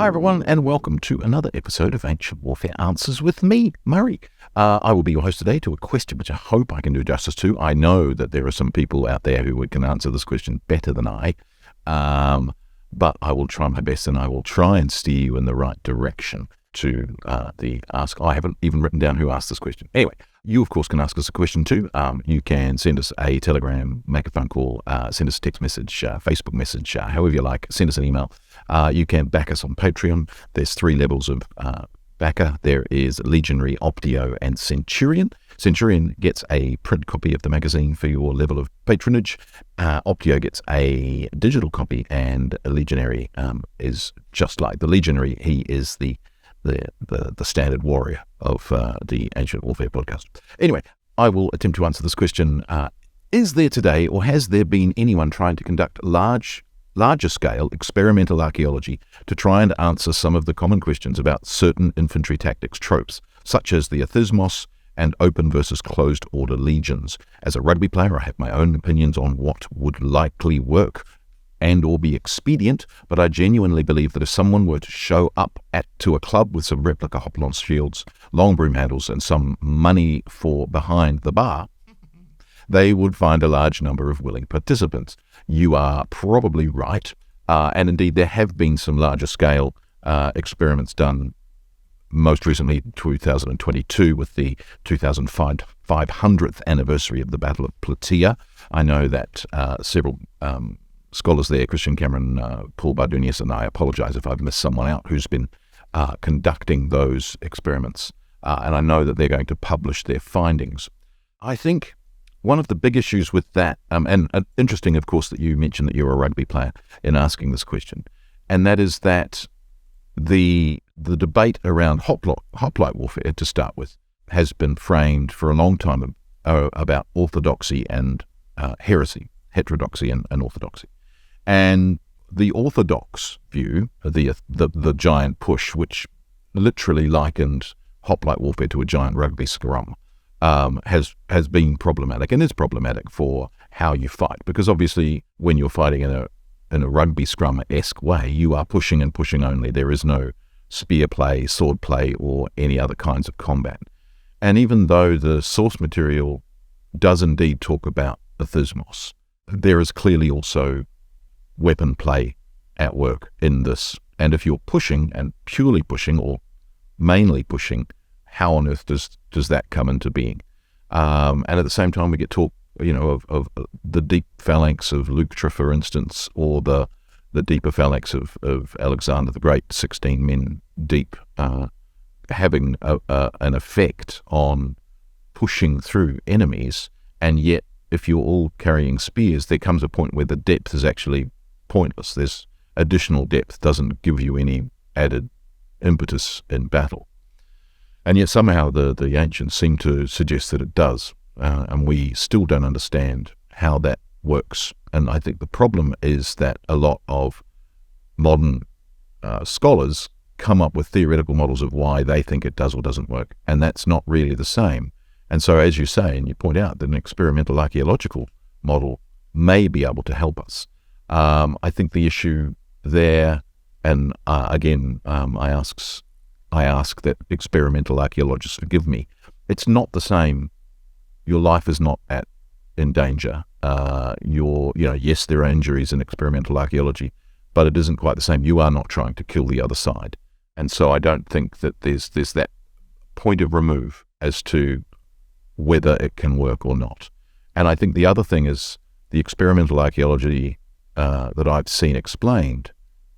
Hi everyone, and welcome to another episode of Ancient Warfare Answers with me, Murray. I will be your host today to a question which I hope I can do justice to. I know that there are some people out there who can answer this question better than I, but I will try my best, and I will try and steer you in the right direction to the ask. I haven't even written down who asked this question. Anyway, you of course can ask us a question too. You can send us a telegram, make a phone call, send us a text message, Facebook message, however you like. Send us an email. You can back us on Patreon. There's 3 levels of backer. There is Legionary, Optio, and Centurion. Centurion gets a print copy of the magazine for your level of patronage. Optio gets a digital copy, and a Legionary is just like the Legionary. He is the standard warrior of the Ancient Warfare podcast. Anyway, I will attempt to answer this question. Is there today, or has there been anyone trying to conduct larger scale experimental archaeology to try and answer some of the common questions about certain infantry tactics tropes, such as the othismos and open versus closed order legions? As a rugby player, I have my own opinions on what would likely work and or be expedient, but I genuinely believe that if someone were to show up to a club with some replica hop-on shields, long broom handles, and some money for behind the bar, they would find a large number of willing participants. You are probably right, and indeed there have been some larger scale experiments done, most recently 2022 with the 2500th anniversary of the Battle of Plataea. I know that several scholars there, Christian Cameron, Paul Bardunius, and I apologize if I've missed someone out, who's been conducting those experiments, and I know that they're going to publish their findings. I think one of the big issues with that, and interesting, of course, that you mentioned that you're a rugby player in asking this question, and that is that the debate around hoplite warfare, to start with, has been framed for a long time about orthodoxy and heresy, heterodoxy and orthodoxy. And the orthodox view, the giant push, which literally likened hoplite warfare to a giant rugby scrum, has been problematic, and is problematic for how you fight, because obviously when you're fighting in a rugby scrum-esque way, you are pushing and pushing only. There is no spear play, sword play, or any other kinds of combat. And even though the source material does indeed talk about othismos, there is clearly also weapon play at work in this. And if you're pushing, and purely pushing, or mainly pushing, how on earth does that come into being? And at the same time, we get talk, of the deep phalanx of Leuctra, for instance, or the deeper phalanx of Alexander the Great, 16 men deep, having an effect on pushing through enemies. And yet, if you're all carrying spears, there comes a point where the depth is actually pointless. There's additional depth, doesn't give you any added impetus in battle. And yet somehow the ancients seem to suggest that it does, and we still don't understand how that works. And I think the problem is that a lot of modern scholars come up with theoretical models of why they think it does or doesn't work, and that's not really the same. And so, as you say, and you point out, that an experimental archaeological model may be able to help us. I think the issue there, and again, I ask that experimental archaeologists forgive me. It's not the same. Your life is not in danger. Yes, there are injuries in experimental archaeology, but it isn't quite the same. You are not trying to kill the other side. And so I don't think that there's that point of remove as to whether it can work or not. And I think the other thing is the experimental archaeology that I've seen explained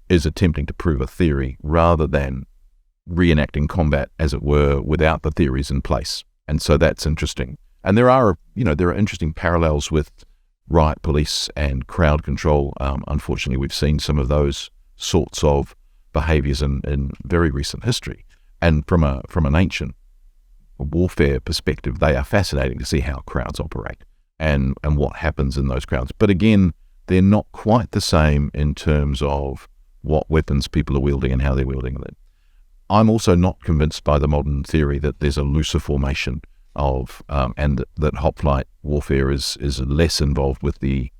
is attempting to prove a theory rather than reenacting combat, as it were, without the theories in place. And so that's interesting. And there are interesting parallels with riot police and crowd control. Unfortunately, we've seen some of those sorts of behaviors in very recent history. And from an ancient warfare perspective, they are fascinating to see how crowds operate and what happens in those crowds. But again, they're not quite the same in terms of what weapons people are wielding and how they're wielding them. I'm also not convinced by the modern theory that there's a looser formation of, and that hoplite warfare is less involved with the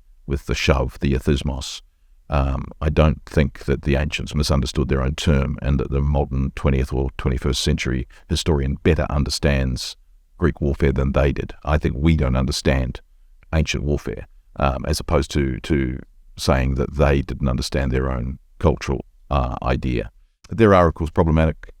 shove, the othismos, I don't think that the ancients misunderstood their own term, and that the modern 20th or 21st century historian better understands Greek warfare than they did. I think we don't understand ancient warfare, as opposed to saying that they didn't understand their own cultural idea. There are, of course, problematic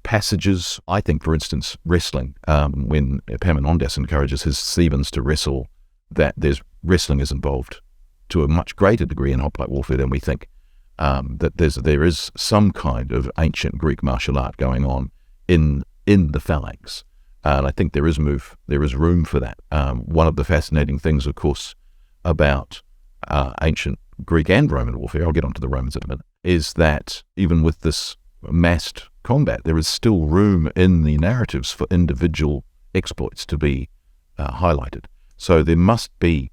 passages. I think, for instance, wrestling, when Epaminondas encourages his Thebans to wrestle, that wrestling is involved to a much greater degree in hoplite warfare than we think. That there is some kind of ancient Greek martial art going on in the phalanx, and I think there is room for that. One of the fascinating things, of course, about ancient Greek and Roman warfare, I'll get onto the Romans in a minute, is that even with this massed combat, there is still room in the narratives for individual exploits to be highlighted. So there must be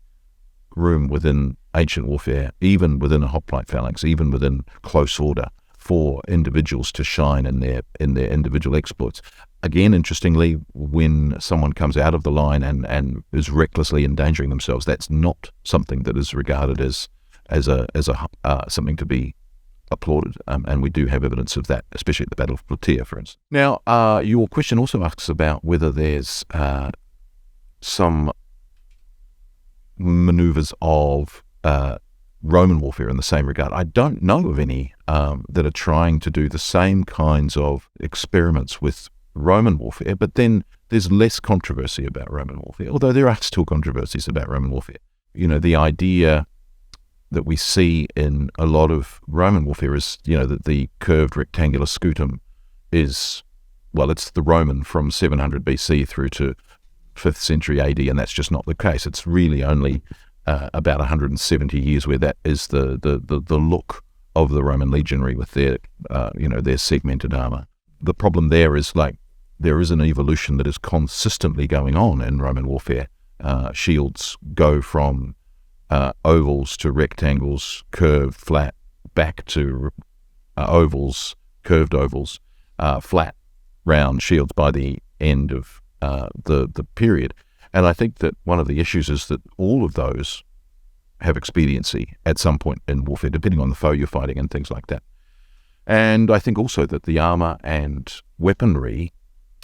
room within ancient warfare, even within a hoplite phalanx, even within close order, for individuals to shine in their individual exploits. Again, interestingly, when someone comes out of the line and is recklessly endangering themselves, that's not something that is regarded as something to be applauded, and we do have evidence of that, especially at the Battle of Plataea, for instance. Now, your question also asks about whether there's some maneuvers of Roman warfare in the same regard. I don't know of any that are trying to do the same kinds of experiments with Roman warfare, but then there's less controversy about Roman warfare, although there are still controversies about Roman warfare. You know, the idea that we see in a lot of Roman warfare is, that the curved rectangular scutum is, well, it's the Roman from 700 BC through to 5th century AD, and that's just not the case. It's really only about 170 years where that is the look of the Roman legionary with their segmented armor. The problem there is, there is an evolution that is consistently going on in Roman warfare. Shields go from ovals to rectangles, curved, flat, back to ovals, curved ovals, flat, round shields by the end of the period. And I think that one of the issues is that all of those have expediency at some point in warfare, depending on the foe you're fighting and things like that. And I think also that the armor and weaponry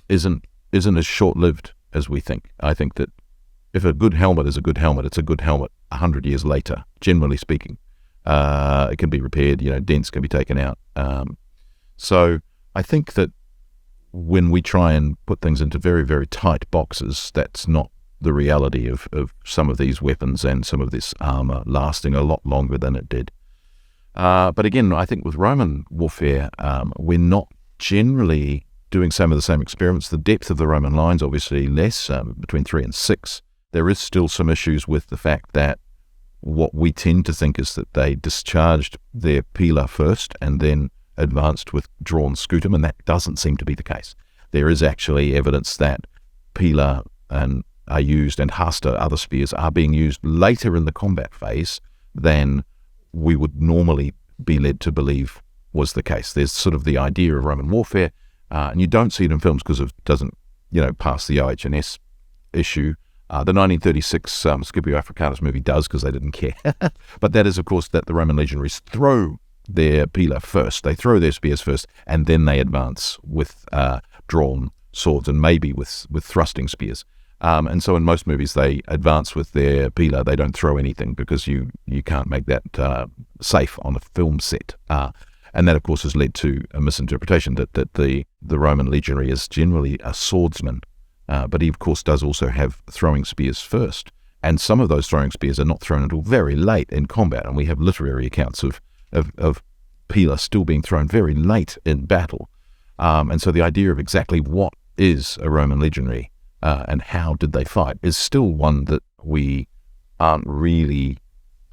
isn't as short-lived as we think. I think that if a good helmet is a good helmet, it's a good helmet 100 years later, generally speaking. It can be repaired, dents can be taken out. So I think that when we try and put things into very, very tight boxes, that's not the reality of some of these weapons and some of this armor lasting a lot longer than it did. But again, I think with Roman warfare, we're not generally doing some of the same experiments. The depth of the Roman lines obviously less, between 3 and 6. There is still some issues with the fact that what we tend to think is that they discharged their pila first and then advanced with drawn scutum, and that doesn't seem to be the case. There is actually evidence that pila are used, and hasta, other spears, are being used later in the combat phase than we would normally be led to believe was the case. There's sort of the idea of Roman warfare, and you don't see it in films because it doesn't, pass the OH&S issue. The 1936 Scipio Africanus movie does, because they didn't care. But that is, of course, that the Roman legionaries throw their pila first. They throw their spears first, and then they advance with drawn swords and maybe with thrusting spears. And so in most movies, they advance with their pila. They don't throw anything because you can't make that safe on a film set. And that, of course, has led to a misinterpretation that the Roman legionary is generally a swordsman. But he, of course, does also have throwing spears first. And some of those throwing spears are not thrown until very late in combat. And we have literary accounts of pila still being thrown very late in battle. And so the idea of exactly what is a Roman legionary and how did they fight is still one that we aren't really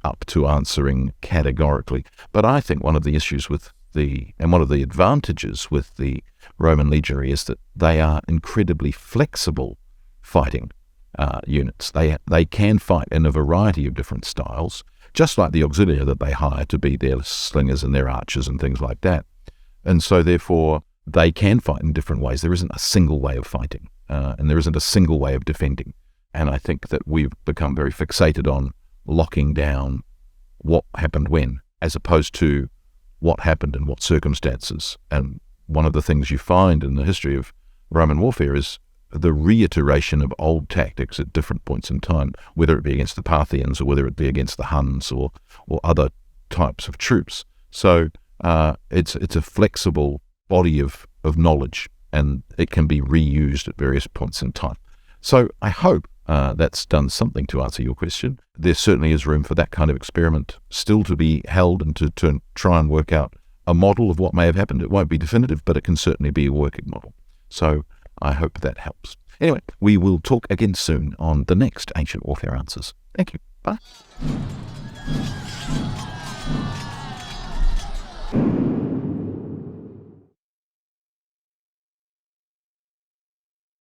up to answering categorically. But I think one of the issues and one of the advantages with the Roman legionary is that they are incredibly flexible fighting units. They can fight in a variety of different styles, just like the auxilia that they hire to be their slingers and their archers and things like that. And so therefore they can fight in different ways. There isn't a single way of fighting, and there isn't a single way of defending. And I think that we've become very fixated on locking down what happened when. as opposed to what happened in what circumstances. And one of the things you find in the history of Roman warfare is the reiteration of old tactics at different points in time, whether it be against the Parthians or whether it be against the Huns or other types of troops. So it's a flexible body of knowledge, and it can be reused at various points in time. So I hope that's done something to answer your question. There certainly is room for that kind of experiment still to be held and to try and work out a model of what may have happened. It won't be definitive, but it can certainly be a working model. So I hope that helps. Anyway, we will talk again soon on the next Ancient Warfare Answers. Thank you. Bye.